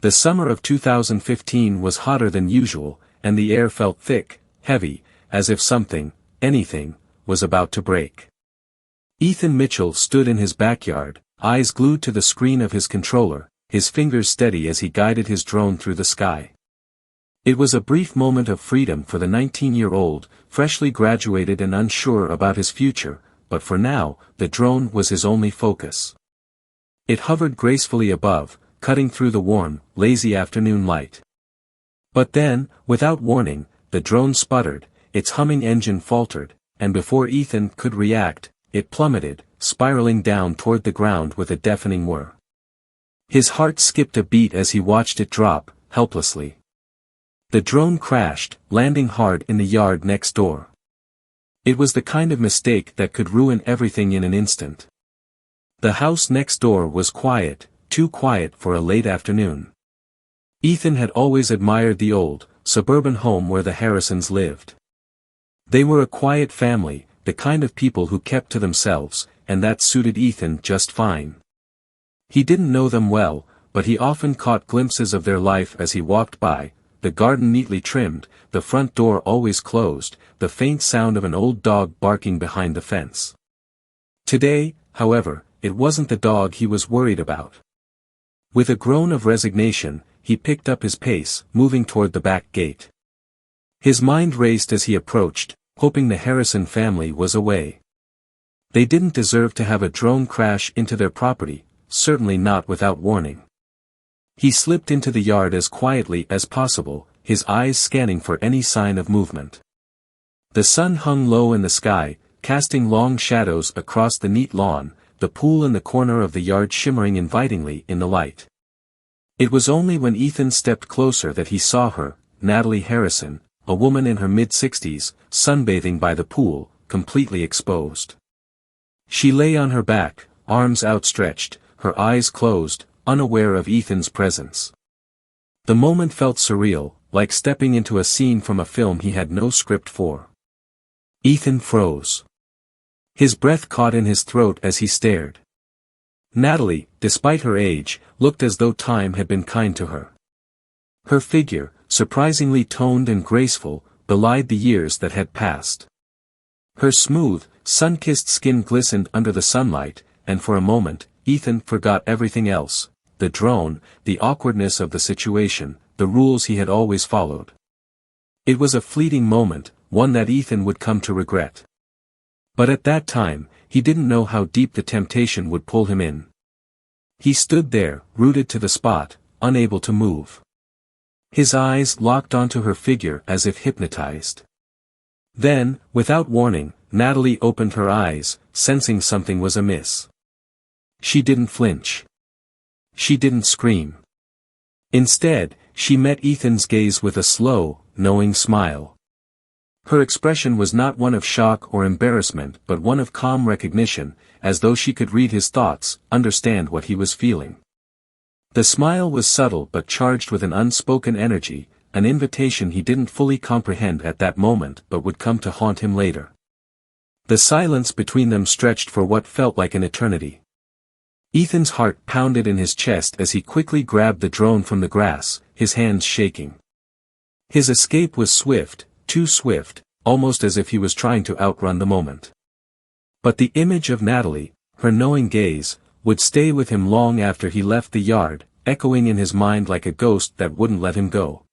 The summer of 2015 was hotter than usual, and the air felt thick, heavy, as if something, anything, was about to break. Ethan Mitchell stood in his backyard, eyes glued to the screen of his controller, his fingers steady as he guided his drone through the sky. It was a brief moment of freedom for the 19-year-old, freshly graduated and unsure about his future, but for now, the drone was his only focus. It hovered gracefully above, cutting through the warm, lazy afternoon light. But then, without warning, the drone sputtered, its humming engine faltered, and before Ethan could react, it plummeted, spiraling down toward the ground with a deafening whir. His heart skipped a beat as he watched it drop, helplessly. The drone crashed, landing hard in the yard next door. It was the kind of mistake that could ruin everything in an instant. The house next door was quiet, too quiet for a late afternoon. Ethan had always admired the old, suburban home where the Harrisons lived. They were a quiet family, the kind of people who kept to themselves, and that suited Ethan just fine. He didn't know them well, but he often caught glimpses of their life as he walked by, the garden neatly trimmed, the front door always closed, the faint sound of an old dog barking behind the fence. Today, however, it wasn't the dog he was worried about. With a groan of resignation, he picked up his pace, moving toward the back gate. His mind raced as he approached, hoping the Harrison family was away. They didn't deserve to have a drone crash into their property, certainly not without warning. He slipped into the yard as quietly as possible, his eyes scanning for any sign of movement. The sun hung low in the sky, casting long shadows across the neat lawn, the pool in the corner of the yard shimmering invitingly in the light. It was only when Ethan stepped closer that he saw her, Natalie Harrison, a woman in her mid-60s, sunbathing by the pool, completely exposed. She lay on her back, arms outstretched, her eyes closed, unaware of Ethan's presence. The moment felt surreal, like stepping into a scene from a film he had no script for. Ethan froze. His breath caught in his throat as he stared. Natalie, despite her age, looked as though time had been kind to her. Her figure, surprisingly toned and graceful, belied the years that had passed. Her smooth, sun-kissed skin glistened under the sunlight, and for a moment, Ethan forgot everything else, the drone, the awkwardness of the situation, the rules he had always followed. It was a fleeting moment, one that Ethan would come to regret. But at that time, he didn't know how deep the temptation would pull him in. He stood there, rooted to the spot, unable to move. His eyes locked onto her figure as if hypnotized. Then, without warning, Natalie opened her eyes, sensing something was amiss. She didn't flinch. She didn't scream. Instead, she met Ethan's gaze with a slow, knowing smile. Her expression was not one of shock or embarrassment but one of calm recognition, as though she could read his thoughts, understand what he was feeling. The smile was subtle but charged with an unspoken energy, an invitation he didn't fully comprehend at that moment but would come to haunt him later. The silence between them stretched for what felt like an eternity. Ethan's heart pounded in his chest as he quickly grabbed the drone from the grass, his hands shaking. His escape was swift, too swift, almost as if he was trying to outrun the moment. But the image of Natalie, her knowing gaze, would stay with him long after he left the yard, echoing in his mind like a ghost that wouldn't let him go.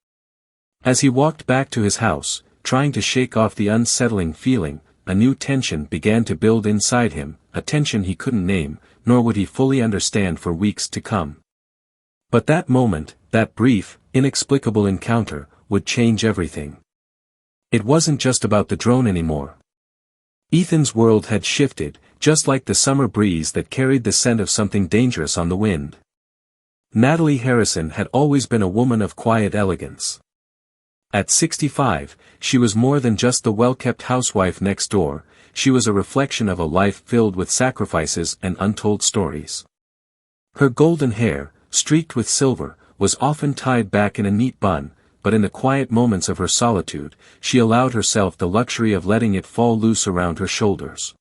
As he walked back to his house, trying to shake off the unsettling feeling, a new tension began to build inside him, a tension he couldn't name, nor would he fully understand for weeks to come. But that moment, that brief, inexplicable encounter, would change everything. It wasn't just about the drone anymore. Ethan's world had shifted, just like the summer breeze that carried the scent of something dangerous on the wind. Natalie Harrison had always been a woman of quiet elegance. At 65, she was more than just the well-kept housewife next door, she was a reflection of a life filled with sacrifices and untold stories. Her golden hair, streaked with silver, was often tied back in a neat bun, but in the quiet moments of her solitude, she allowed herself the luxury of letting it fall loose around her shoulders.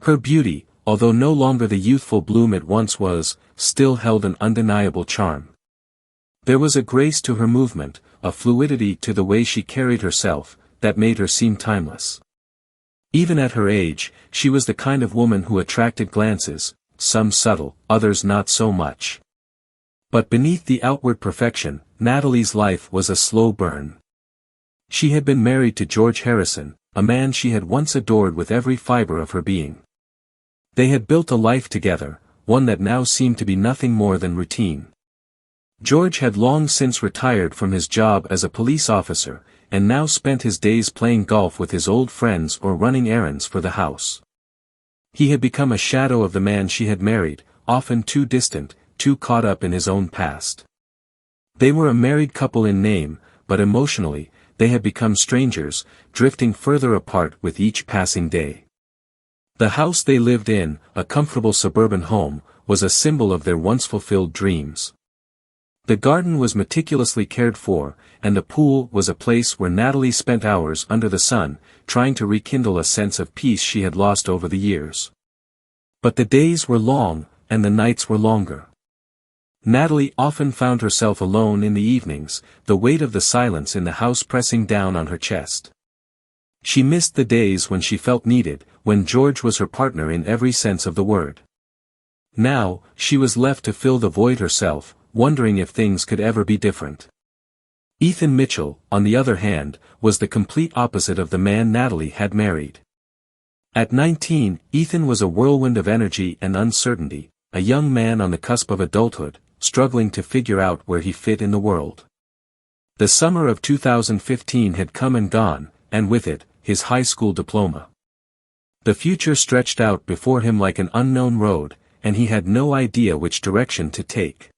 Her beauty, although no longer the youthful bloom it once was, still held an undeniable charm. There was a grace to her movement, a fluidity to the way she carried herself, that made her seem timeless. Even at her age, she was the kind of woman who attracted glances, some subtle, others not so much. But beneath the outward perfection, Natalie's life was a slow burn. She had been married to George Harrison, a man she had once adored with every fiber of her being. They had built a life together, one that now seemed to be nothing more than routine. George had long since retired from his job as a police officer, and now spent his days playing golf with his old friends or running errands for the house. He had become a shadow of the man she had married, often too distant, too caught up in his own past. They were a married couple in name, but emotionally, they had become strangers, drifting further apart with each passing day. The house they lived in, a comfortable suburban home, was a symbol of their once fulfilled dreams. The garden was meticulously cared for, and the pool was a place where Natalie spent hours under the sun, trying to rekindle a sense of peace she had lost over the years. But the days were long, and the nights were longer. Natalie often found herself alone in the evenings, the weight of the silence in the house pressing down on her chest. She missed the days when she felt needed, when George was her partner in every sense of the word. Now, she was left to fill the void herself, wondering if things could ever be different. Ethan Mitchell, on the other hand, was the complete opposite of the man Natalie had married. At 19, Ethan was a whirlwind of energy and uncertainty, a young man on the cusp of adulthood, struggling to figure out where he fit in the world. The summer of 2015 had come and gone, and with it, his high school diploma. The future stretched out before him like an unknown road, and he had no idea which direction to take.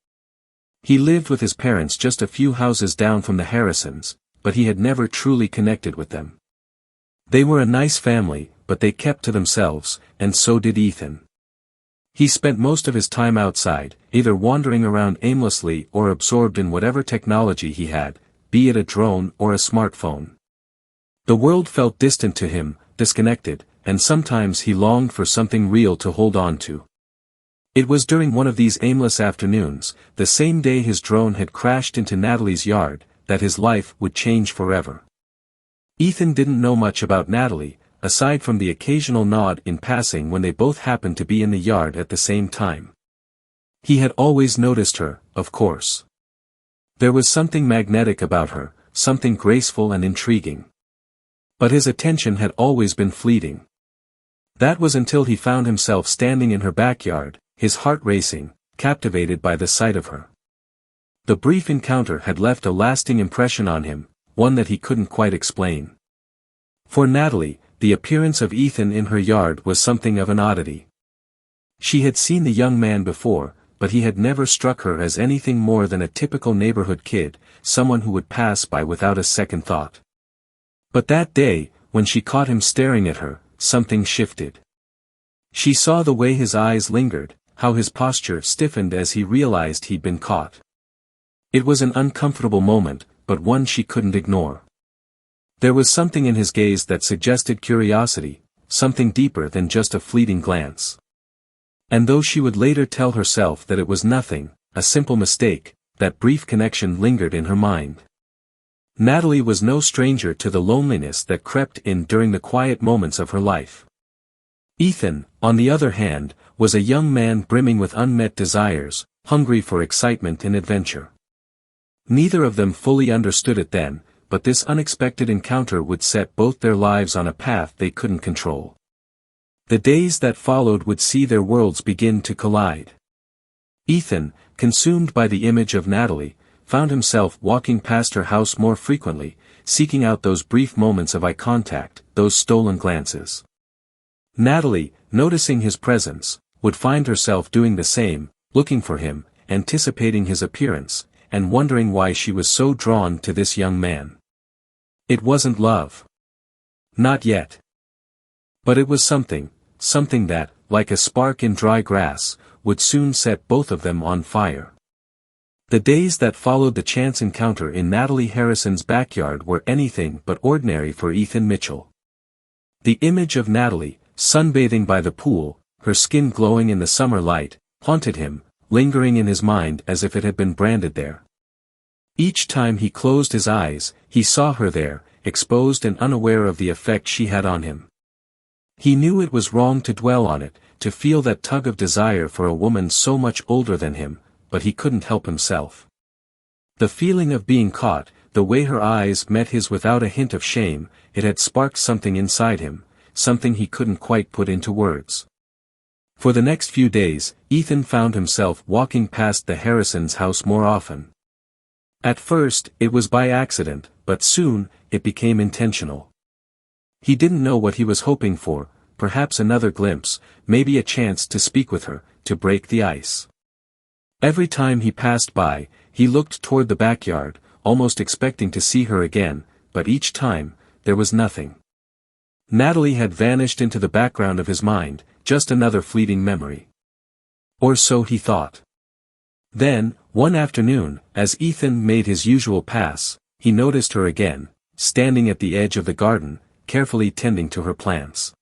He lived with his parents just a few houses down from the Harrisons, but he had never truly connected with them. They were a nice family, but they kept to themselves, and so did Ethan. He spent most of his time outside, either wandering around aimlessly or absorbed in whatever technology he had, be it a drone or a smartphone. The world felt distant to him, disconnected, and sometimes he longed for something real to hold on to. It was during one of these aimless afternoons, the same day his drone had crashed into Natalie's yard, that his life would change forever. Ethan didn't know much about Natalie, aside from the occasional nod in passing when they both happened to be in the yard at the same time. He had always noticed her, of course. There was something magnetic about her, something graceful and intriguing. But his attention had always been fleeting. That was until he found himself standing in her backyard, his heart racing, captivated by the sight of her. The brief encounter had left a lasting impression on him, one that he couldn't quite explain. For Natalie, the appearance of Ethan in her yard was something of an oddity. She had seen the young man before, but he had never struck her as anything more than a typical neighborhood kid, someone who would pass by without a second thought. But that day, when she caught him staring at her, something shifted. She saw the way his eyes lingered, how his posture stiffened as he realized he'd been caught. It was an uncomfortable moment, but one she couldn't ignore. There was something in his gaze that suggested curiosity, something deeper than just a fleeting glance. And though she would later tell herself that it was nothing, a simple mistake, that brief connection lingered in her mind. Natalie was no stranger to the loneliness that crept in during the quiet moments of her life. Ethan, on the other hand, was a young man brimming with unmet desires, hungry for excitement and adventure. Neither of them fully understood it then, but this unexpected encounter would set both their lives on a path they couldn't control. The days that followed would see their worlds begin to collide. Ethan, consumed by the image of Natalie, found himself walking past her house more frequently, seeking out those brief moments of eye contact, those stolen glances. Natalie, noticing his presence, would find herself doing the same, looking for him, anticipating his appearance, and wondering why she was so drawn to this young man. It wasn't love. Not yet. But it was something that, like a spark in dry grass, would soon set both of them on fire. The days that followed the chance encounter in Natalie Harrison's backyard were anything but ordinary for Ethan Mitchell. The image of Natalie, sunbathing by the pool, her skin glowing in the summer light, haunted him, lingering in his mind as if it had been branded there. Each time he closed his eyes, he saw her there, exposed and unaware of the effect she had on him. He knew it was wrong to dwell on it, to feel that tug of desire for a woman so much older than him, but he couldn't help himself. The feeling of being caught, the way her eyes met his without a hint of shame, it had sparked something inside him, something he couldn't quite put into words. For the next few days, Ethan found himself walking past the Harrisons' house more often. At first, it was by accident, but soon, it became intentional. He didn't know what he was hoping for, perhaps another glimpse, maybe a chance to speak with her, to break the ice. Every time he passed by, he looked toward the backyard, almost expecting to see her again, but each time, there was nothing. Natalie had vanished into the background of his mind, just another fleeting memory. Or so he thought. Then, one afternoon, as Ethan made his usual pass, he noticed her again, standing at the edge of the garden, carefully tending to her plants.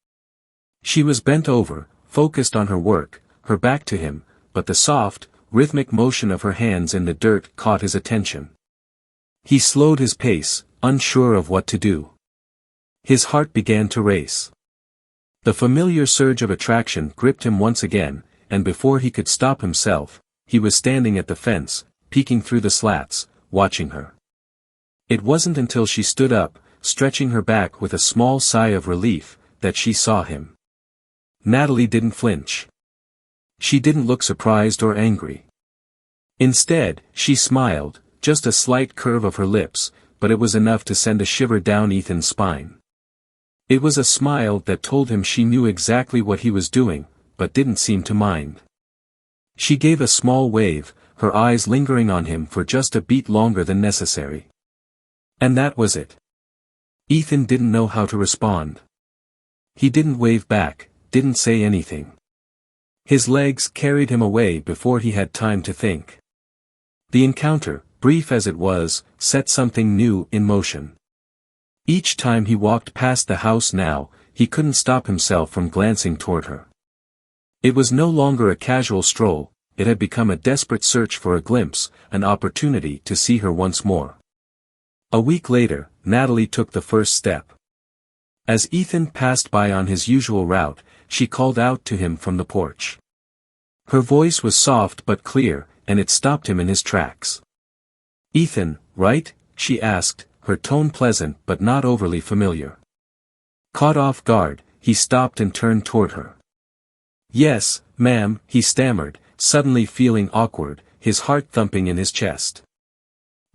She was bent over, focused on her work, her back to him, but the soft, rhythmic motion of her hands in the dirt caught his attention. He slowed his pace, unsure of what to do. His heart began to race. The familiar surge of attraction gripped him once again, and before he could stop himself, he was standing at the fence, peeking through the slats, watching her. It wasn't until she stood up, stretching her back with a small sigh of relief, that she saw him. Natalie didn't flinch. She didn't look surprised or angry. Instead, she smiled, just a slight curve of her lips, but it was enough to send a shiver down Ethan's spine. It was a smile that told him she knew exactly what he was doing, but didn't seem to mind. She gave a small wave, her eyes lingering on him for just a beat longer than necessary. And that was it. Ethan didn't know how to respond. He didn't wave back, didn't say anything. His legs carried him away before he had time to think. The encounter, brief as it was, set something new in motion. Each time he walked past the house now, he couldn't stop himself from glancing toward her. It was no longer a casual stroll, it had become a desperate search for a glimpse, an opportunity to see her once more. A week later, Natalie took the first step. As Ethan passed by on his usual route, she called out to him from the porch. Her voice was soft but clear, and it stopped him in his tracks. "Ethan, right?" she asked, her tone pleasant but not overly familiar. Caught off guard, he stopped and turned toward her. "Yes, ma'am," he stammered, suddenly feeling awkward, his heart thumping in his chest.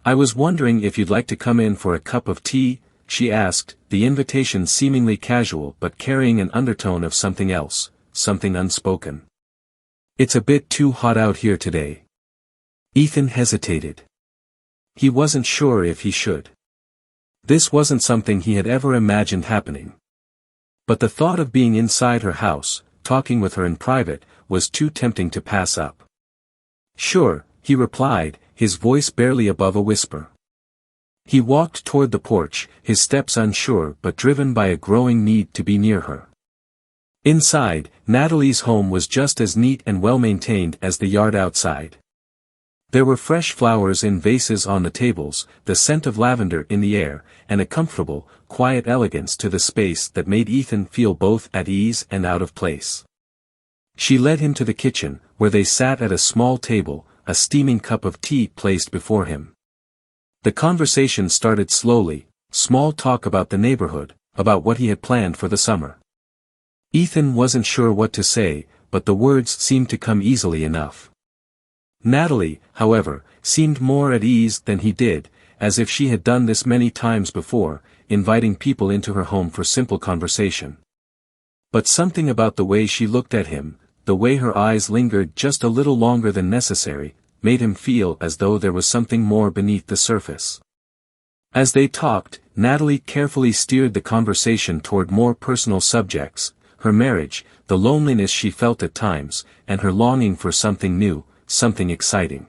"I was wondering if you'd like to come in for a cup of tea," she asked, the invitation seemingly casual but carrying an undertone of something else, something unspoken. "It's a bit too hot out here today." Ethan hesitated. He wasn't sure if he should. This wasn't something he had ever imagined happening. But the thought of being inside her house, talking with her in private, was too tempting to pass up. "Sure," he replied, his voice barely above a whisper. He walked toward the porch, his steps unsure but driven by a growing need to be near her. Inside, Natalie's home was just as neat and well-maintained as the yard outside. There were fresh flowers in vases on the tables, the scent of lavender in the air, and a comfortable, quiet elegance to the space that made Ethan feel both at ease and out of place. She led him to the kitchen, where they sat at a small table, a steaming cup of tea placed before him. The conversation started slowly, small talk about the neighborhood, about what he had planned for the summer. Ethan wasn't sure what to say, but the words seemed to come easily enough. Natalie, however, seemed more at ease than he did, as if she had done this many times before, inviting people into her home for simple conversation. But something about the way she looked at him, the way her eyes lingered just a little longer than necessary, made him feel as though there was something more beneath the surface. As they talked, Natalie carefully steered the conversation toward more personal subjects, her marriage, the loneliness she felt at times, and her longing for something new, something exciting.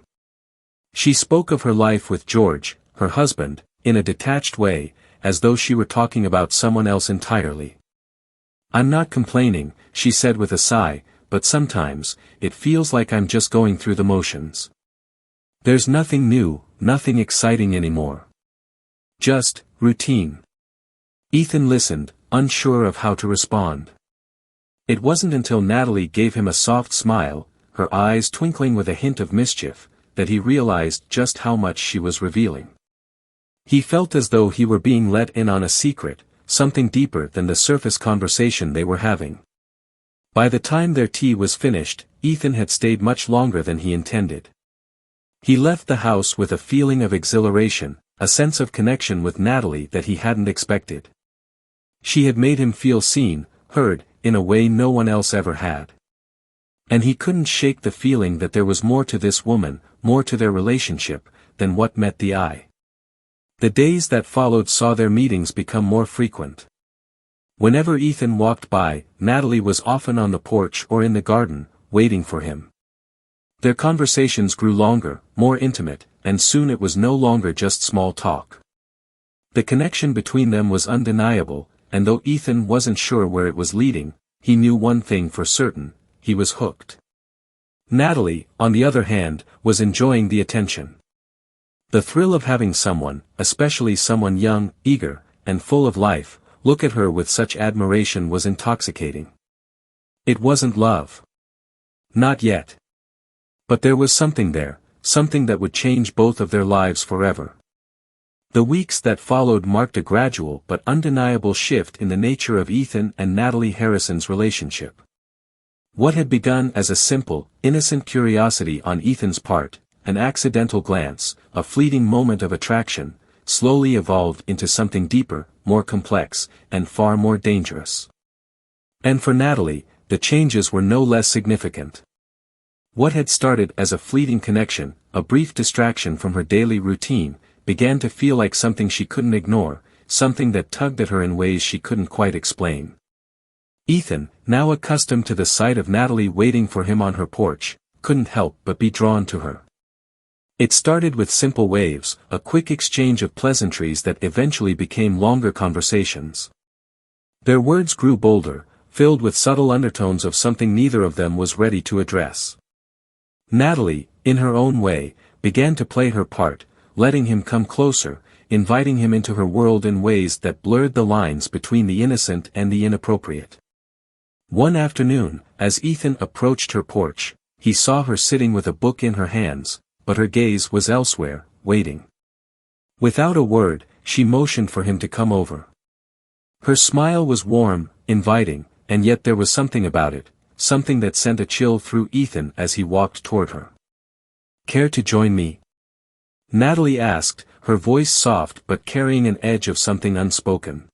She spoke of her life with George, her husband, in a detached way, as though she were talking about someone else entirely. "I'm not complaining," she said with a sigh, "but sometimes, it feels like I'm just going through the motions. There's nothing new, nothing exciting anymore. Just routine. Ethan listened, unsure of how to respond. It wasn't until Natalie gave him a soft smile, her eyes twinkling with a hint of mischief, that he realized just how much she was revealing. He felt as though he were being let in on a secret, something deeper than the surface conversation they were having. By the time their tea was finished, Ethan had stayed much longer than he intended. He left the house with a feeling of exhilaration, a sense of connection with Natalie that he hadn't expected. She had made him feel seen, heard, in a way no one else ever had. And he couldn't shake the feeling that there was more to this woman, more to their relationship, than what met the eye. The days that followed saw their meetings become more frequent. Whenever Ethan walked by, Natalie was often on the porch or in the garden, waiting for him. Their conversations grew longer, more intimate, and soon it was no longer just small talk. The connection between them was undeniable, and though Ethan wasn't sure where it was leading, he knew one thing for certain: he was hooked. Natalie, on the other hand, was enjoying the attention. The thrill of having someone, especially someone young, eager, and full of life, look at her with such admiration was intoxicating. It wasn't love. Not yet. But there was something there, something that would change both of their lives forever. The weeks that followed marked a gradual but undeniable shift in the nature of Ethan and Natalie Harrison's relationship. What had begun as a simple, innocent curiosity on Ethan's part, an accidental glance, a fleeting moment of attraction, slowly evolved into something deeper, more complex, and far more dangerous. And for Natalie, the changes were no less significant. What had started as a fleeting connection, a brief distraction from her daily routine, began to feel like something she couldn't ignore, something that tugged at her in ways she couldn't quite explain. Ethan, now accustomed to the sight of Natalie waiting for him on her porch, couldn't help but be drawn to her. It started with simple waves, a quick exchange of pleasantries that eventually became longer conversations. Their words grew bolder, filled with subtle undertones of something neither of them was ready to address. Natalie, in her own way, began to play her part, letting him come closer, inviting him into her world in ways that blurred the lines between the innocent and the inappropriate. One afternoon, as Ethan approached her porch, he saw her sitting with a book in her hands, but her gaze was elsewhere, waiting. Without a word, she motioned for him to come over. Her smile was warm, inviting, and yet there was something about it, something that sent a chill through Ethan as he walked toward her. "Care to join me?" Natalie asked, her voice soft but carrying an edge of something unspoken.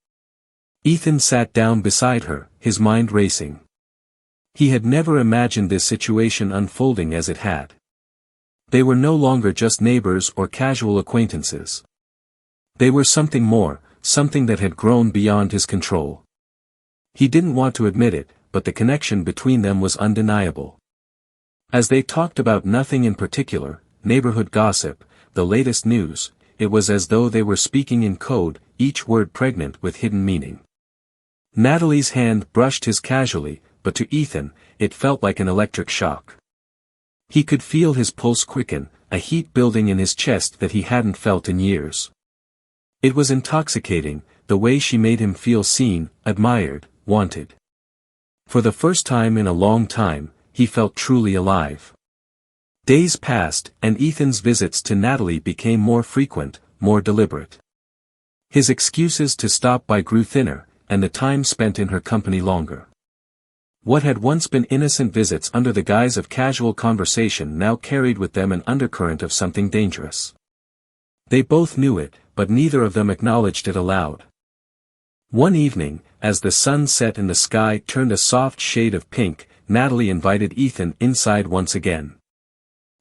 Ethan sat down beside her, his mind racing. He had never imagined this situation unfolding as it had. They were no longer just neighbors or casual acquaintances. They were something more, something that had grown beyond his control. He didn't want to admit it, but the connection between them was undeniable. As they talked about nothing in particular, neighborhood gossip, the latest news, it was as though they were speaking in code, each word pregnant with hidden meaning. Natalie's hand brushed his casually, but to Ethan, it felt like an electric shock. He could feel his pulse quicken, a heat building in his chest that he hadn't felt in years. It was intoxicating, the way she made him feel seen, admired, wanted. For the first time in a long time, he felt truly alive. Days passed, and Ethan's visits to Natalie became more frequent, more deliberate. His excuses to stop by grew thinner, and the time spent in her company longer. What had once been innocent visits under the guise of casual conversation now carried with them an undercurrent of something dangerous. They both knew it, but neither of them acknowledged it aloud. One evening, as the sun set and the sky turned a soft shade of pink, Natalie invited Ethan inside once again.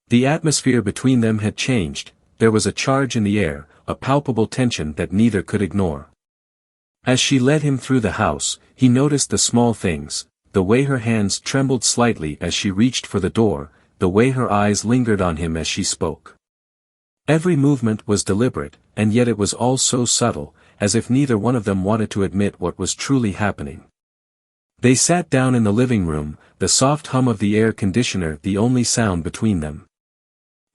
The atmosphere between them had changed, there was a charge in the air, a palpable tension that neither could ignore. As she led him through the house, he noticed the small things, the way her hands trembled slightly as she reached for the door, the way her eyes lingered on him as she spoke. Every movement was deliberate, and yet it was all so subtle, as if neither one of them wanted to admit what was truly happening. They sat down in the living room, the soft hum of the air conditioner the only sound between them.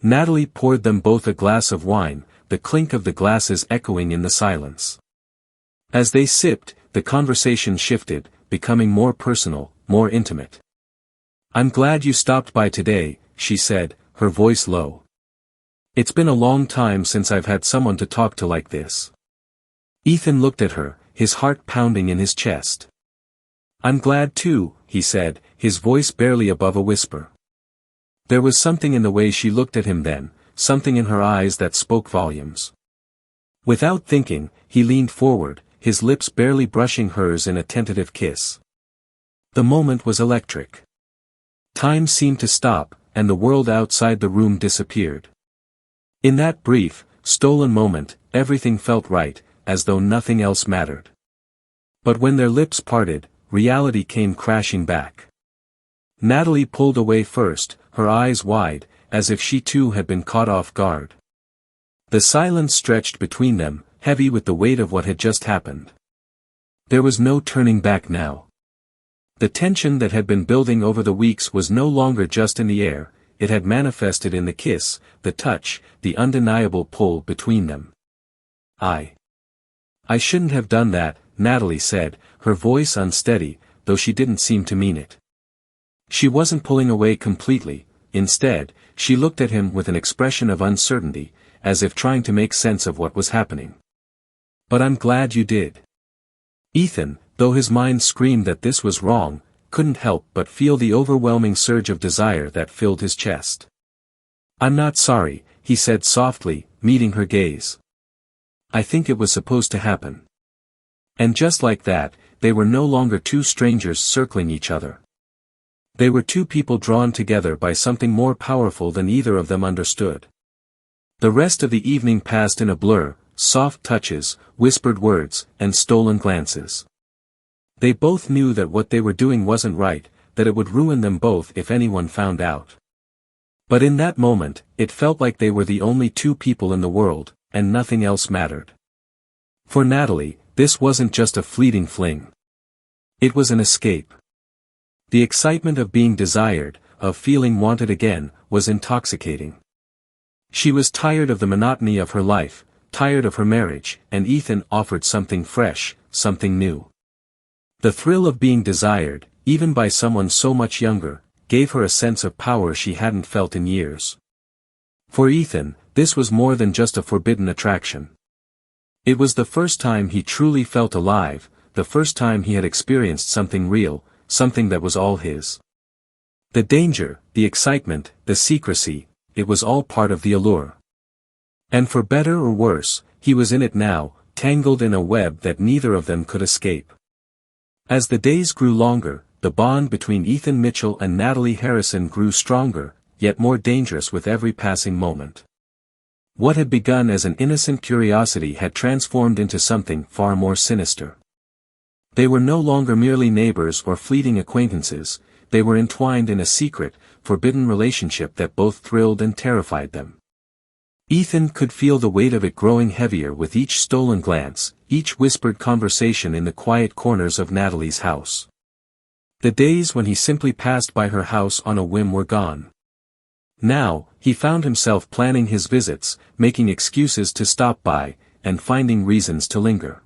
Natalie poured them both a glass of wine, the clink of the glasses echoing in the silence. As they sipped, the conversation shifted, becoming more personal, more intimate. "I'm glad you stopped by today," she said, her voice low. "It's been a long time since I've had someone to talk to like this." Ethan looked at her, his heart pounding in his chest. "I'm glad too," he said, his voice barely above a whisper. There was something in the way she looked at him then, something in her eyes that spoke volumes. Without thinking, he leaned forward, his lips barely brushing hers in a tentative kiss. The moment was electric. Time seemed to stop, and the world outside the room disappeared. In that brief, stolen moment, everything felt right, as though nothing else mattered. But when their lips parted, reality came crashing back. Natalie pulled away first, her eyes wide, as if she too had been caught off guard. The silence stretched between them, heavy with the weight of what had just happened. There was no turning back now. The tension that had been building over the weeks was no longer just in the air, it had manifested in the kiss, the touch, the undeniable pull between them. I shouldn't have done that," Natalie said, her voice unsteady, though she didn't seem to mean it. She wasn't pulling away completely, instead, she looked at him with an expression of uncertainty, as if trying to make sense of what was happening. "But I'm glad you did." Ethan, though his mind screamed that this was wrong, couldn't help but feel the overwhelming surge of desire that filled his chest. "I'm not sorry," he said softly, meeting her gaze. "I think it was supposed to happen." And just like that, they were no longer two strangers circling each other. They were two people drawn together by something more powerful than either of them understood. The rest of the evening passed in a blur, soft touches, whispered words, and stolen glances. They both knew that what they were doing wasn't right, that it would ruin them both if anyone found out. But in that moment, it felt like they were the only two people in the world, and nothing else mattered. For Natalie, this wasn't just a fleeting fling. It was an escape. The excitement of being desired, of feeling wanted again, was intoxicating. She was tired of the monotony of her life, tired of her marriage, and Ethan offered something fresh, something new. The thrill of being desired, even by someone so much younger, gave her a sense of power she hadn't felt in years. For Ethan, this was more than just a forbidden attraction. It was the first time he truly felt alive, the first time he had experienced something real, something that was all his. The danger, the excitement, the secrecy, it was all part of the allure. And for better or worse, he was in it now, tangled in a web that neither of them could escape. As the days grew longer, the bond between Ethan Mitchell and Natalie Harrison grew stronger, yet more dangerous with every passing moment. What had begun as an innocent curiosity had transformed into something far more sinister. They were no longer merely neighbors or fleeting acquaintances, they were entwined in a secret, forbidden relationship that both thrilled and terrified them. Ethan could feel the weight of it growing heavier with each stolen glance, each whispered conversation in the quiet corners of Natalie's house. The days when he simply passed by her house on a whim were gone. Now, he found himself planning his visits, making excuses to stop by, and finding reasons to linger.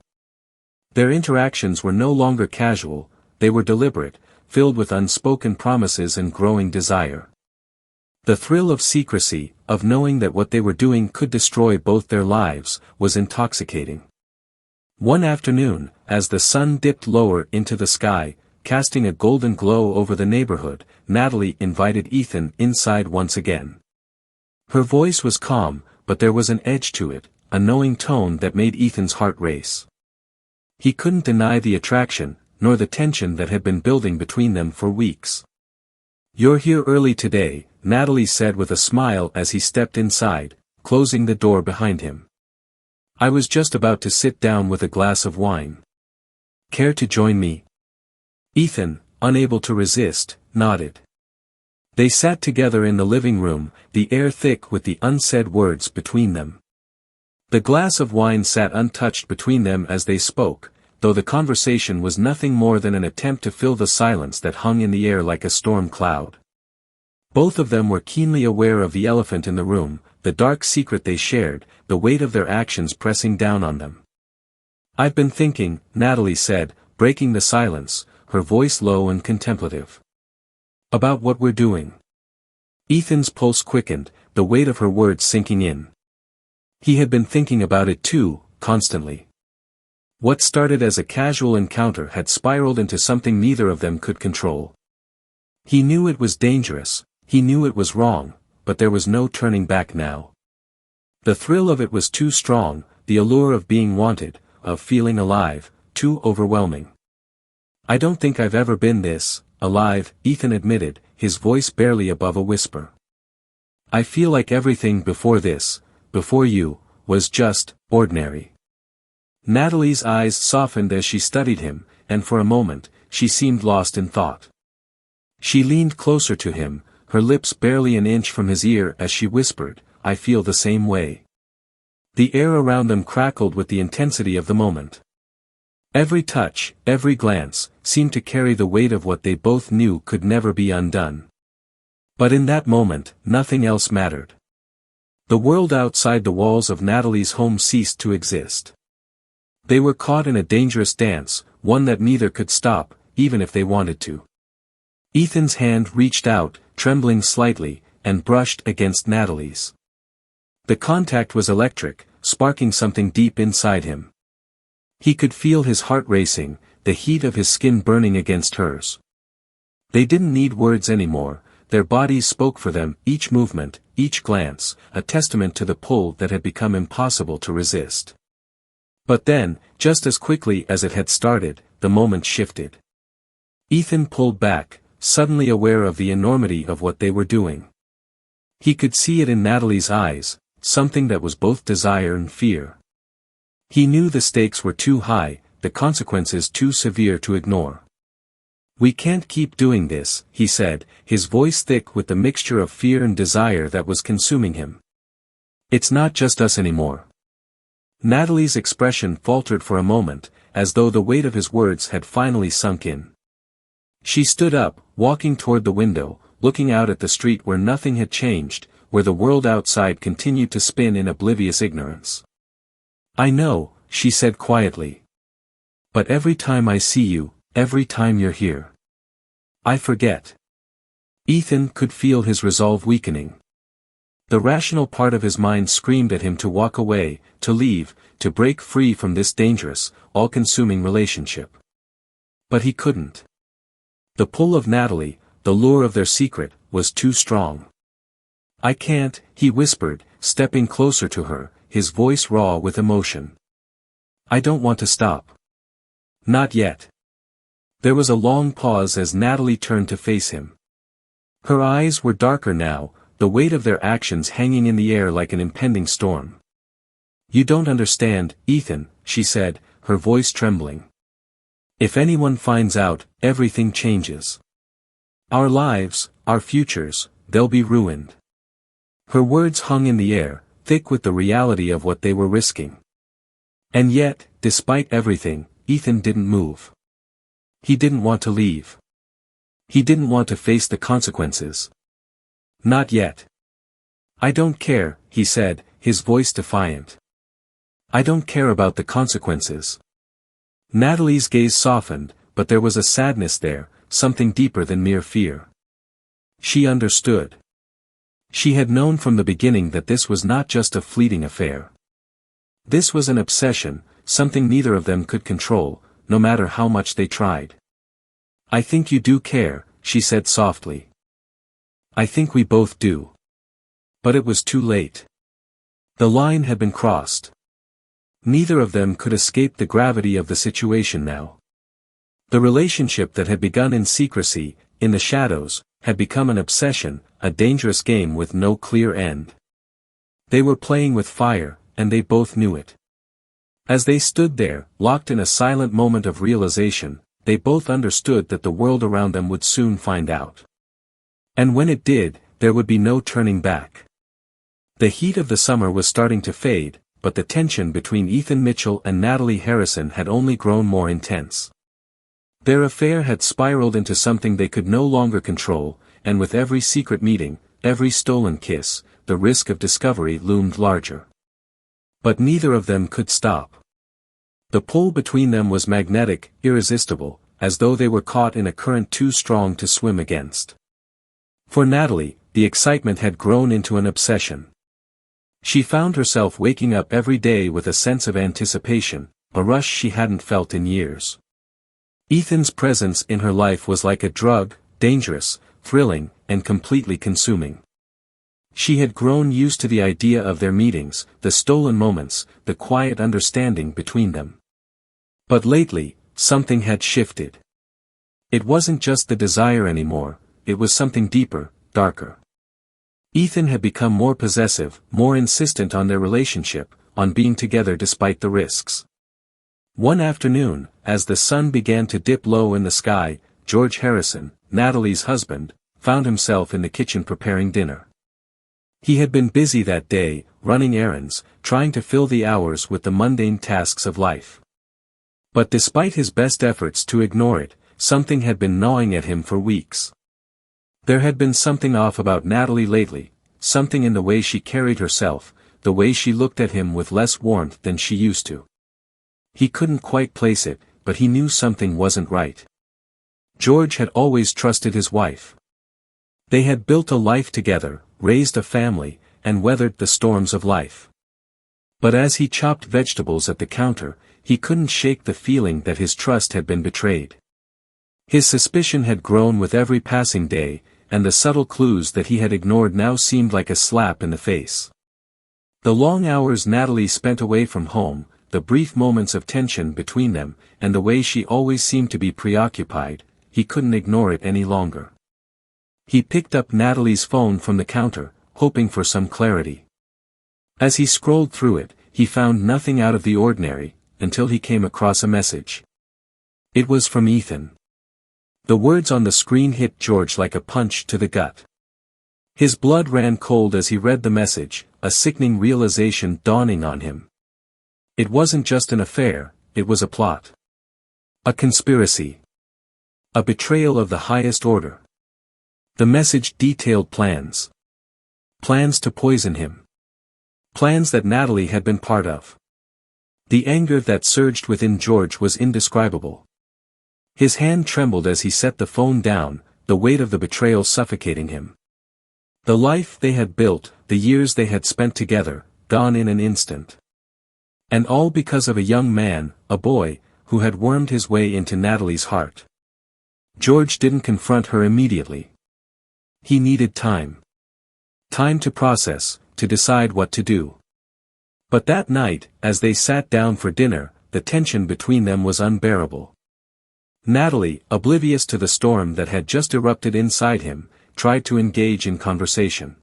Their interactions were no longer casual, they were deliberate, filled with unspoken promises and growing desire. The thrill of secrecy, of knowing that what they were doing could destroy both their lives, was intoxicating. One afternoon, as the sun dipped lower into the sky, casting a golden glow over the neighborhood, Natalie invited Ethan inside once again. Her voice was calm, but there was an edge to it, a knowing tone that made Ethan's heart race. He couldn't deny the attraction, nor the tension that had been building between them for weeks. "You're here early today," Natalie said with a smile as he stepped inside, closing the door behind him. "I was just about to sit down with a glass of wine. Care to join me?" Ethan, unable to resist, nodded. They sat together in the living room, the air thick with the unsaid words between them. The glass of wine sat untouched between them as they spoke, though the conversation was nothing more than an attempt to fill the silence that hung in the air like a storm cloud. Both of them were keenly aware of the elephant in the room, the dark secret they shared, the weight of their actions pressing down on them. "I've been thinking," Natalie said, breaking the silence, her voice low and contemplative. "About what we're doing." Ethan's pulse quickened, the weight of her words sinking in. He had been thinking about it too, constantly. What started as a casual encounter had spiraled into something neither of them could control. He knew it was dangerous, he knew it was wrong, but there was no turning back now. The thrill of it was too strong, the allure of being wanted, of feeling alive, too overwhelming. "I don't think I've ever been this alive," Ethan admitted, his voice barely above a whisper. "I feel like everything before this, before you, was just ordinary." Natalie's eyes softened as she studied him, and for a moment, she seemed lost in thought. She leaned closer to him, her lips barely an inch from his ear as she whispered, "I feel the same way." The air around them crackled with the intensity of the moment. Every touch, every glance, seemed to carry the weight of what they both knew could never be undone. But in that moment, nothing else mattered. The world outside the walls of Natalie's home ceased to exist. They were caught in a dangerous dance, one that neither could stop, even if they wanted to. Ethan's hand reached out, trembling slightly, and brushed against Natalie's. The contact was electric, sparking something deep inside him. He could feel his heart racing, the heat of his skin burning against hers. They didn't need words anymore, their bodies spoke for them, each movement, each glance, a testament to the pull that had become impossible to resist. But then, just as quickly as it had started, the moment shifted. Ethan pulled back, suddenly aware of the enormity of what they were doing. He could see it in Natalie's eyes, something that was both desire and fear. He knew the stakes were too high, the consequences too severe to ignore. "We can't keep doing this," he said, his voice thick with the mixture of fear and desire that was consuming him. "It's not just us anymore." Natalie's expression faltered for a moment, as though the weight of his words had finally sunk in. She stood up, walking toward the window, looking out at the street where nothing had changed, where the world outside continued to spin in oblivious ignorance. "I know," she said quietly. "But every time I see you, every time you're here, I forget." Ethan could feel his resolve weakening. The rational part of his mind screamed at him to walk away, to leave, to break free from this dangerous, all-consuming relationship. But he couldn't. The pull of Natalie, the lure of their secret, was too strong. "I can't," he whispered, stepping closer to her, his voice raw with emotion. "I don't want to stop. Not yet." There was a long pause as Natalie turned to face him. Her eyes were darker now, the weight of their actions hanging in the air like an impending storm. "You don't understand, Ethan," she said, her voice trembling. "If anyone finds out, everything changes. Our lives, our futures, they'll be ruined." Her words hung in the air, thick with the reality of what they were risking. And yet, despite everything, Ethan didn't move. He didn't want to leave. He didn't want to face the consequences. Not yet. "I don't care," he said, his voice defiant. "I don't care about the consequences." Natalie's gaze softened, but there was a sadness there, something deeper than mere fear. She understood. She had known from the beginning that this was not just a fleeting affair. This was an obsession, something neither of them could control, no matter how much they tried. "I think you do care," she said softly. "I think we both do." But it was too late. The line had been crossed. Neither of them could escape the gravity of the situation now. The relationship that had begun in secrecy, in the shadows, had become an obsession, a dangerous game with no clear end. They were playing with fire, and they both knew it. As they stood there, locked in a silent moment of realization, they both understood that the world around them would soon find out. And when it did, there would be no turning back. The heat of the summer was starting to fade, but the tension between Ethan Mitchell and Natalie Harrison had only grown more intense. Their affair had spiraled into something they could no longer control, and with every secret meeting, every stolen kiss, the risk of discovery loomed larger. But neither of them could stop. The pull between them was magnetic, irresistible, as though they were caught in a current too strong to swim against. For Natalie, the excitement had grown into an obsession. She found herself waking up every day with a sense of anticipation, a rush she hadn't felt in years. Ethan's presence in her life was like a drug, dangerous, thrilling, and completely consuming. She had grown used to the idea of their meetings, the stolen moments, the quiet understanding between them. But lately, something had shifted. It wasn't just the desire anymore, it was something deeper, darker. Ethan had become more possessive, more insistent on their relationship, on being together despite the risks. One afternoon, as the sun began to dip low in the sky, George Harrison, Natalie's husband, found himself in the kitchen preparing dinner. He had been busy that day, running errands, trying to fill the hours with the mundane tasks of life. But despite his best efforts to ignore it, something had been gnawing at him for weeks. There had been something off about Natalie lately, something in the way she carried herself, the way she looked at him with less warmth than she used to. He couldn't quite place it, but he knew something wasn't right. George had always trusted his wife. They had built a life together, raised a family, and weathered the storms of life. But as he chopped vegetables at the counter, he couldn't shake the feeling that his trust had been betrayed. His suspicion had grown with every passing day, and the subtle clues that he had ignored now seemed like a slap in the face. The long hours Natalie spent away from home, the brief moments of tension between them, and the way she always seemed to be preoccupied, he couldn't ignore it any longer. He picked up Natalie's phone from the counter, hoping for some clarity. As he scrolled through it, he found nothing out of the ordinary, until he came across a message. It was from Ethan. The words on the screen hit George like a punch to the gut. His blood ran cold as he read the message, a sickening realization dawning on him. It wasn't just an affair, it was a plot. A conspiracy. A betrayal of the highest order. The message detailed plans. Plans to poison him. Plans that Natalie had been part of. The anger that surged within George was indescribable. His hand trembled as he set the phone down, the weight of the betrayal suffocating him. The life they had built, the years they had spent together, gone in an instant. And all because of a young man, a boy, who had wormed his way into Natalie's heart. George didn't confront her immediately. He needed time. Time to process, to decide what to do. But that night, as they sat down for dinner, the tension between them was unbearable. Natalie, oblivious to the storm that had just erupted inside him, tried to engage in conversation.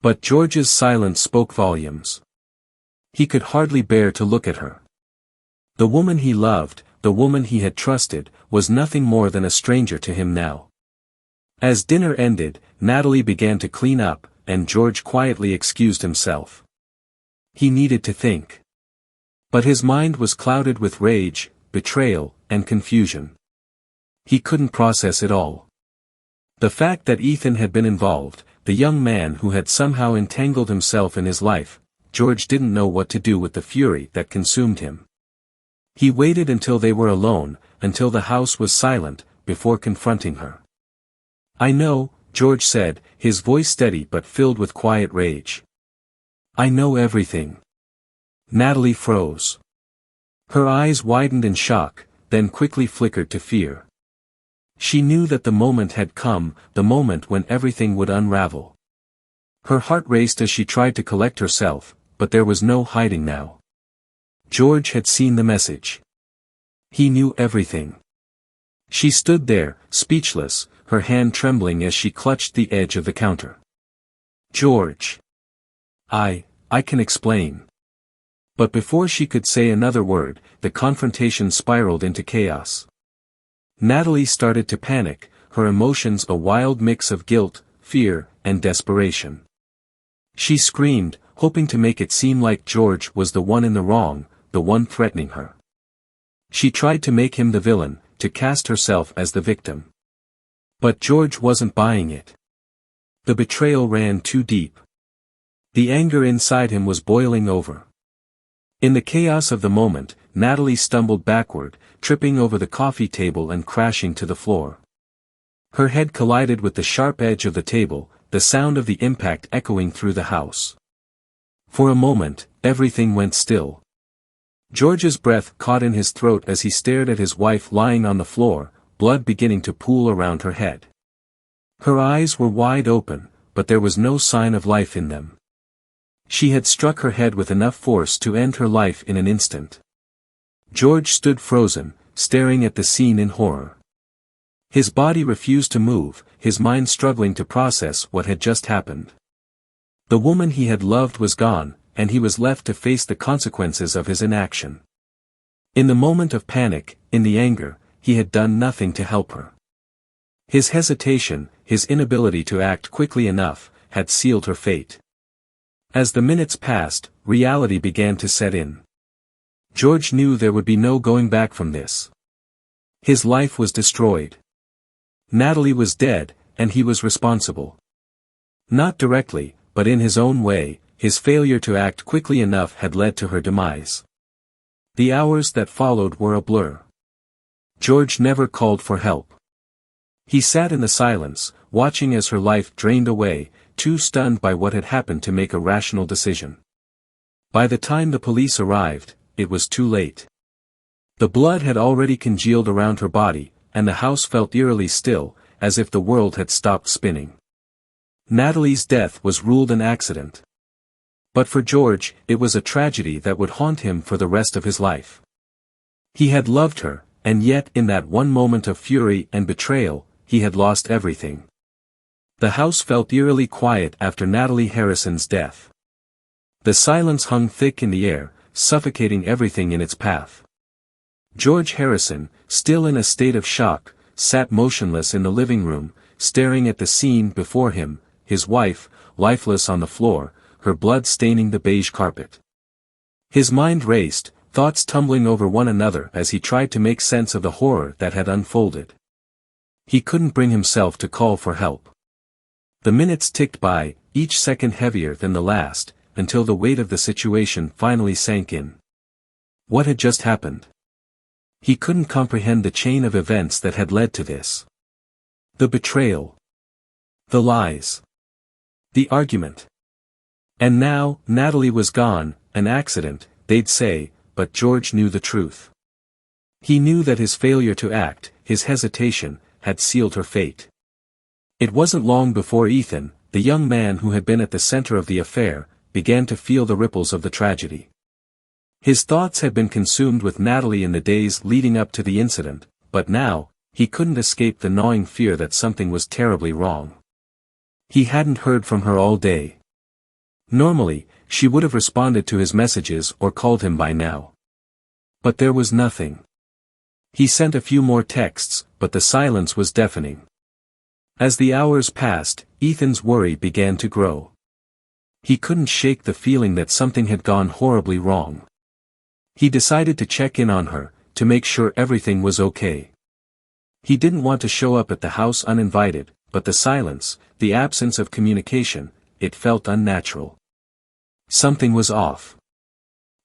But George's silence spoke volumes. He could hardly bear to look at her. The woman he loved, the woman he had trusted, was nothing more than a stranger to him now. As dinner ended, Natalie began to clean up, and George quietly excused himself. He needed to think. But his mind was clouded with rage, betrayal, and confusion. He couldn't process it all. The fact that Ethan had been involved, the young man who had somehow entangled himself in his life, George didn't know what to do with the fury that consumed him. He waited until they were alone, until the house was silent, before confronting her. "I know," George said, his voice steady but filled with quiet rage. "I know everything." Natalie froze. Her eyes widened in shock, then quickly flickered to fear. She knew that the moment had come, the moment when everything would unravel. Her heart raced as she tried to collect herself, but there was no hiding now. George had seen the message. He knew everything. She stood there, speechless, her hand trembling as she clutched the edge of the counter. "George. I can explain." But before she could say another word, the confrontation spiraled into chaos. Natalie started to panic, her emotions a wild mix of guilt, fear, and desperation. She screamed, hoping to make it seem like George was the one in the wrong, the one threatening her. She tried to make him the villain, to cast herself as the victim. But George wasn't buying it. The betrayal ran too deep. The anger inside him was boiling over. In the chaos of the moment, Natalie stumbled backward, tripping over the coffee table and crashing to the floor. Her head collided with the sharp edge of the table, the sound of the impact echoing through the house. For a moment, everything went still. George's breath caught in his throat as he stared at his wife lying on the floor, blood beginning to pool around her head. Her eyes were wide open, but there was no sign of life in them. She had struck her head with enough force to end her life in an instant. George stood frozen, staring at the scene in horror. His body refused to move, his mind struggling to process what had just happened. The woman he had loved was gone, and he was left to face the consequences of his inaction. In the moment of panic, in the anger, he had done nothing to help her. His hesitation, his inability to act quickly enough, had sealed her fate. As the minutes passed, reality began to set in. George knew there would be no going back from this. His life was destroyed. Natalie was dead, and he was responsible. Not directly, but in his own way, his failure to act quickly enough had led to her demise. The hours that followed were a blur. George never called for help. He sat in the silence, watching as her life drained away, too stunned by what had happened to make a rational decision. By the time the police arrived, it was too late. The blood had already congealed around her body, and the house felt eerily still, as if the world had stopped spinning. Natalie's death was ruled an accident. But for George, it was a tragedy that would haunt him for the rest of his life. He had loved her, and yet in that one moment of fury and betrayal, he had lost everything. The house felt eerily quiet after Natalie Harrison's death. The silence hung thick in the air, suffocating everything in its path. George Harrison, still in a state of shock, sat motionless in the living room, staring at the scene before him, his wife, lifeless on the floor, her blood staining the beige carpet. His mind raced, thoughts tumbling over one another as he tried to make sense of the horror that had unfolded. He couldn't bring himself to call for help. The minutes ticked by, each second heavier than the last, until the weight of the situation finally sank in. What had just happened? He couldn't comprehend the chain of events that had led to this. The betrayal. The lies. The argument. And now, Natalie was gone, an accident, they'd say, but George knew the truth. He knew that his failure to act, his hesitation, had sealed her fate. It wasn't long before Ethan, the young man who had been at the center of the affair, began to feel the ripples of the tragedy. His thoughts had been consumed with Natalie in the days leading up to the incident, but now, he couldn't escape the gnawing fear that something was terribly wrong. He hadn't heard from her all day. Normally, she would have responded to his messages or called him by now. But there was nothing. He sent a few more texts, but the silence was deafening. As the hours passed, Ethan's worry began to grow. He couldn't shake the feeling that something had gone horribly wrong. He decided to check in on her, to make sure everything was okay. He didn't want to show up at the house uninvited, but the silence, the absence of communication, it felt unnatural. Something was off.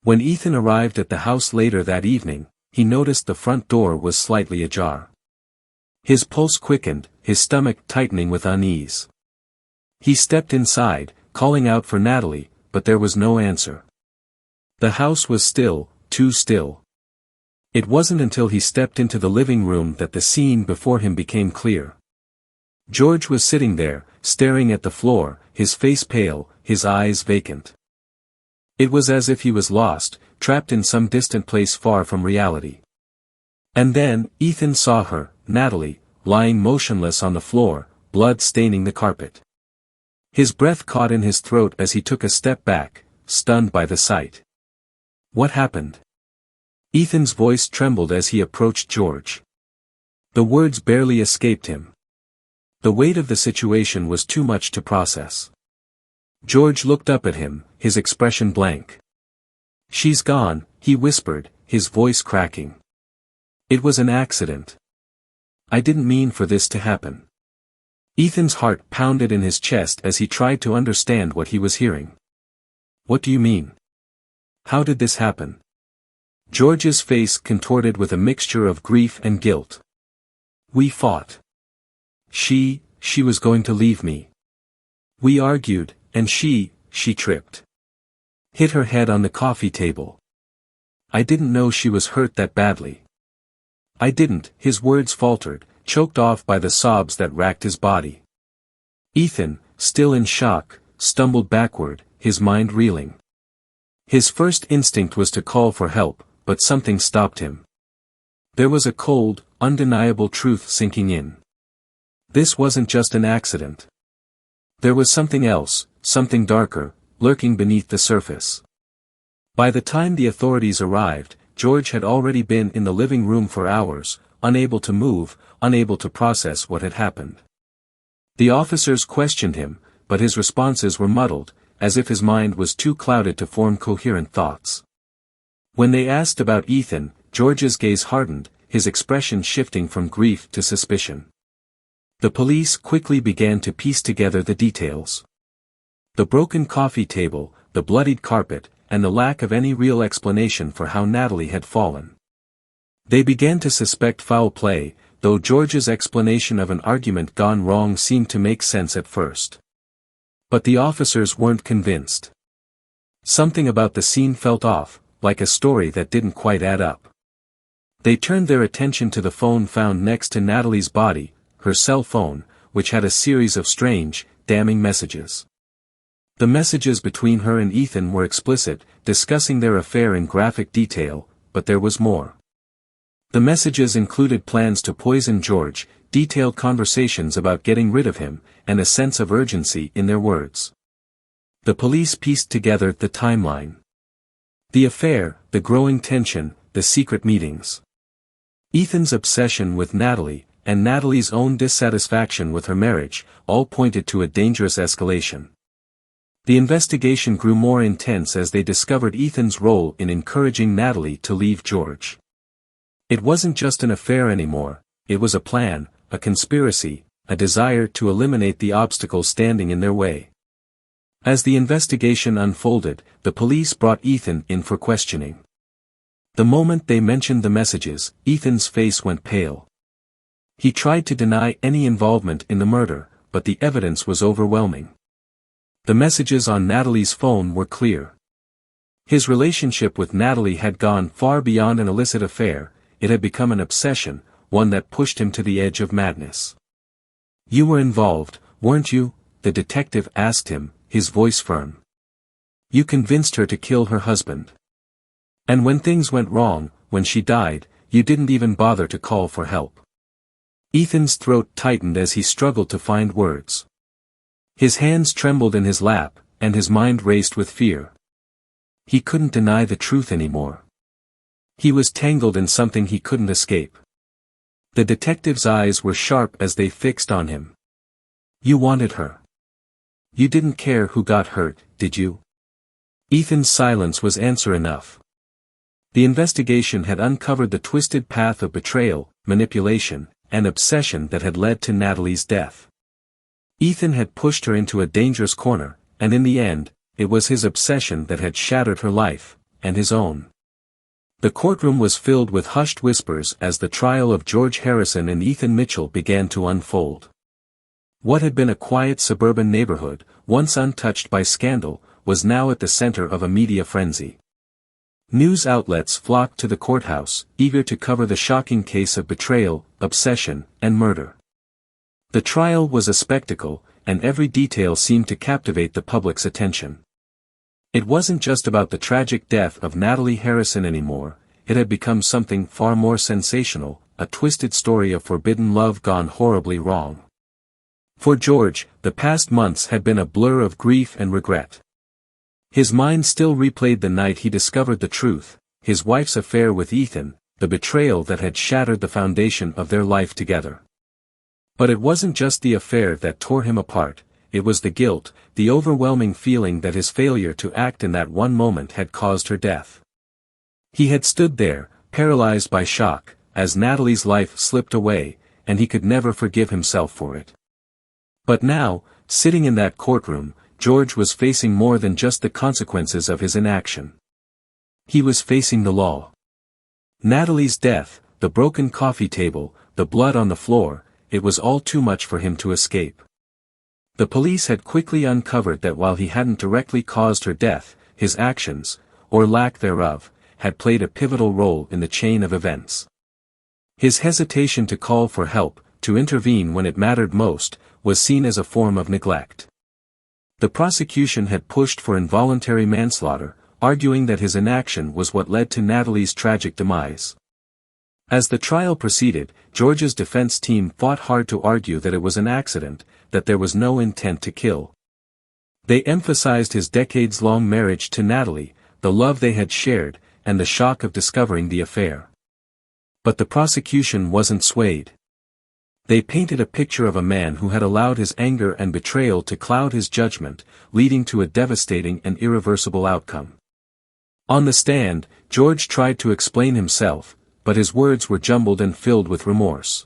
When Ethan arrived at the house later that evening, he noticed the front door was slightly ajar. His pulse quickened, his stomach tightening with unease. He stepped inside, calling out for Natalie, but there was no answer. The house was still, too still. It wasn't until he stepped into the living room that the scene before him became clear. George was sitting there, staring at the floor, his face pale, his eyes vacant. It was as if he was lost, trapped in some distant place far from reality. And then, Ethan saw her, Natalie, lying motionless on the floor, blood staining the carpet. His breath caught in his throat as he took a step back, stunned by the sight. What happened? Ethan's voice trembled as he approached George. The words barely escaped him. The weight of the situation was too much to process. George looked up at him, his expression blank. "She's gone," he whispered, his voice cracking. "It was an accident. I didn't mean for this to happen." Ethan's heart pounded in his chest as he tried to understand what he was hearing. "What do you mean? How did this happen?" George's face contorted with a mixture of grief and guilt. "We fought. She was going to leave me. We argued, and she tripped. Hit her head on the coffee table. I didn't know she was hurt that badly. I didn't." His words faltered, choked off by the sobs that racked his body. Ethan, still in shock, stumbled backward, his mind reeling. His first instinct was to call for help, but something stopped him. There was a cold, undeniable truth sinking in. This wasn't just an accident. There was something else, something darker, lurking beneath the surface. By the time the authorities arrived, George had already been in the living room for hours, unable to move, unable to process what had happened. The officers questioned him, but his responses were muddled, as if his mind was too clouded to form coherent thoughts. When they asked about Ethan, George's gaze hardened, his expression shifting from grief to suspicion. The police quickly began to piece together the details. The broken coffee table, the bloodied carpet, and the lack of any real explanation for how Natalie had fallen. They began to suspect foul play, though George's explanation of an argument gone wrong seemed to make sense at first. But the officers weren't convinced. Something about the scene felt off, like a story that didn't quite add up. They turned their attention to the phone found next to Natalie's body, her cell phone, which had a series of strange, damning messages. The messages between her and Ethan were explicit, discussing their affair in graphic detail, but there was more. The messages included plans to poison George, detailed conversations about getting rid of him, and a sense of urgency in their words. The police pieced together the timeline. The affair, the growing tension, the secret meetings. Ethan's obsession with Natalie, and Natalie's own dissatisfaction with her marriage, all pointed to a dangerous escalation. The investigation grew more intense as they discovered Ethan's role in encouraging Natalie to leave George. It wasn't just an affair anymore, it was a plan, a conspiracy, a desire to eliminate the obstacles standing in their way. As the investigation unfolded, the police brought Ethan in for questioning. The moment they mentioned the messages, Ethan's face went pale. He tried to deny any involvement in the murder, but the evidence was overwhelming. The messages on Natalie's phone were clear. His relationship with Natalie had gone far beyond an illicit affair, it had become an obsession, one that pushed him to the edge of madness. "You were involved, weren't you?" the detective asked him, his voice firm. "You convinced her to kill her husband. And when things went wrong, when she died, you didn't even bother to call for help." Ethan's throat tightened as he struggled to find words. His hands trembled in his lap, and his mind raced with fear. He couldn't deny the truth anymore. He was tangled in something he couldn't escape. The detective's eyes were sharp as they fixed on him. "You wanted her. You didn't care who got hurt, did you?" Ethan's silence was answer enough. The investigation had uncovered the twisted path of betrayal, manipulation, and obsession that had led to Natalie's death. Ethan had pushed her into a dangerous corner, and in the end, it was his obsession that had shattered her life, and his own. The courtroom was filled with hushed whispers as the trial of George Harrison and Ethan Mitchell began to unfold. What had been a quiet suburban neighborhood, once untouched by scandal, was now at the center of a media frenzy. News outlets flocked to the courthouse, eager to cover the shocking case of betrayal, obsession, and murder. The trial was a spectacle, and every detail seemed to captivate the public's attention. It wasn't just about the tragic death of Natalie Harrison anymore, it had become something far more sensational, a twisted story of forbidden love gone horribly wrong. For George, the past months had been a blur of grief and regret. His mind still replayed the night he discovered the truth, his wife's affair with Ethan, the betrayal that had shattered the foundation of their life together. But it wasn't just the affair that tore him apart, it was the guilt, the overwhelming feeling that his failure to act in that one moment had caused her death. He had stood there, paralyzed by shock, as Natalie's life slipped away, and he could never forgive himself for it. But now, sitting in that courtroom, George was facing more than just the consequences of his inaction. He was facing the law. Natalie's death, the broken coffee table, the blood on the floor, it was all too much for him to escape. The police had quickly uncovered that while he hadn't directly caused her death, his actions, or lack thereof, had played a pivotal role in the chain of events. His hesitation to call for help, to intervene when it mattered most, was seen as a form of neglect. The prosecution had pushed for involuntary manslaughter, arguing that his inaction was what led to Natalie's tragic demise. As the trial proceeded, George's defense team fought hard to argue that it was an accident, that there was no intent to kill. They emphasized his decades-long marriage to Natalie, the love they had shared, and the shock of discovering the affair. But the prosecution wasn't swayed. They painted a picture of a man who had allowed his anger and betrayal to cloud his judgment, leading to a devastating and irreversible outcome. On the stand, George tried to explain himself, but his words were jumbled and filled with remorse.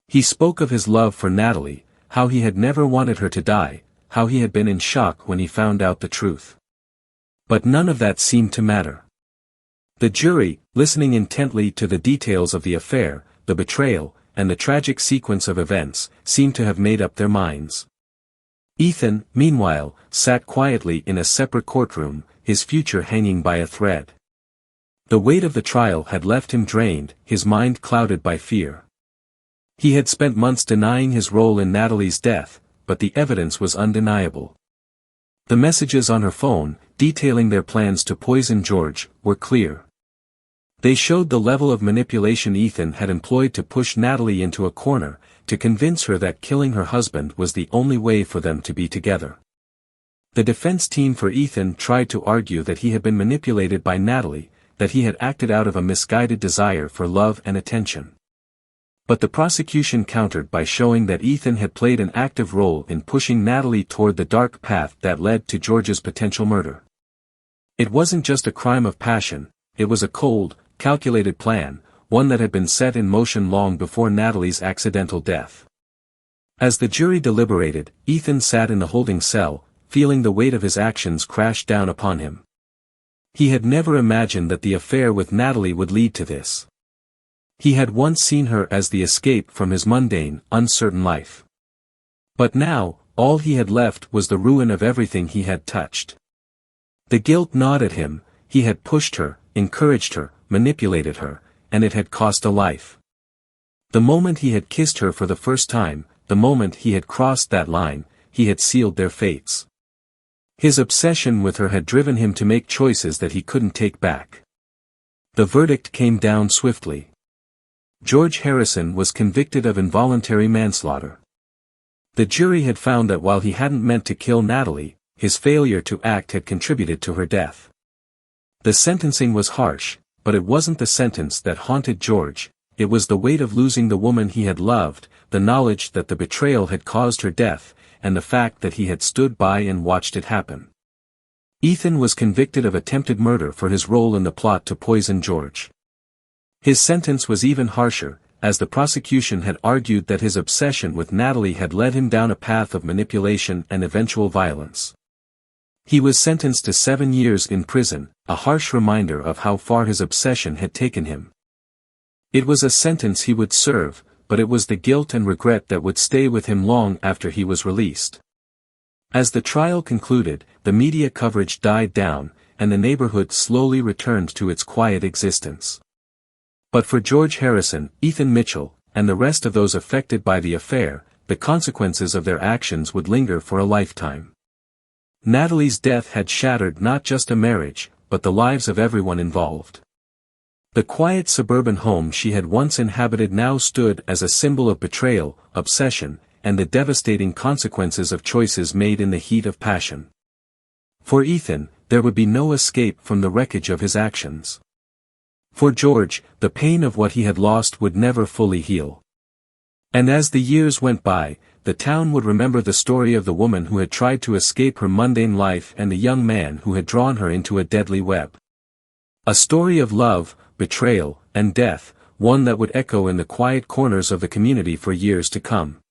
He spoke of his love for Natalie, how he had never wanted her to die, how he had been in shock when he found out the truth. But none of that seemed to matter. The jury, listening intently to the details of the affair, the betrayal, and the tragic sequence of events, seemed to have made up their minds. Ethan, meanwhile, sat quietly in a separate courtroom, his future hanging by a thread. The weight of the trial had left him drained, his mind clouded by fear. He had spent months denying his role in Natalie's death, but the evidence was undeniable. The messages on her phone, detailing their plans to poison George, were clear. They showed the level of manipulation Ethan had employed to push Natalie into a corner, to convince her that killing her husband was the only way for them to be together. The defense team for Ethan tried to argue that he had been manipulated by Natalie, that he had acted out of a misguided desire for love and attention. But the prosecution countered by showing that Ethan had played an active role in pushing Natalie toward the dark path that led to George's potential murder. It wasn't just a crime of passion, it was a cold, calculated plan, one that had been set in motion long before Natalie's accidental death. As the jury deliberated, Ethan sat in the holding cell, feeling the weight of his actions crash down upon him. He had never imagined that the affair with Natalie would lead to this. He had once seen her as the escape from his mundane, uncertain life. But now, all he had left was the ruin of everything he had touched. The guilt gnawed at him. He had pushed her, encouraged her, manipulated her, and it had cost a life. The moment he had kissed her for the first time, the moment he had crossed that line, he had sealed their fates. His obsession with her had driven him to make choices that he couldn't take back. The verdict came down swiftly. George Harrison was convicted of involuntary manslaughter. The jury had found that while he hadn't meant to kill Natalie, his failure to act had contributed to her death. The sentencing was harsh, but it wasn't the sentence that haunted George, it was the weight of losing the woman he had loved, the knowledge that the betrayal had caused her death, and the fact that he had stood by and watched it happen. Ethan was convicted of attempted murder for his role in the plot to poison George. His sentence was even harsher, as the prosecution had argued that his obsession with Natalie had led him down a path of manipulation and eventual violence. He was sentenced to 7 years in prison, a harsh reminder of how far his obsession had taken him. It was a sentence he would serve, but it was the guilt and regret that would stay with him long after he was released. As the trial concluded, the media coverage died down, and the neighborhood slowly returned to its quiet existence. But for George Harrison, Ethan Mitchell, and the rest of those affected by the affair, the consequences of their actions would linger for a lifetime. Natalie's death had shattered not just a marriage, but the lives of everyone involved. The quiet suburban home she had once inhabited now stood as a symbol of betrayal, obsession, and the devastating consequences of choices made in the heat of passion. For Ethan, there would be no escape from the wreckage of his actions. For George, the pain of what he had lost would never fully heal. And as the years went by, the town would remember the story of the woman who had tried to escape her mundane life and the young man who had drawn her into a deadly web. A story of love, betrayal, and death, one that would echo in the quiet corners of the community for years to come.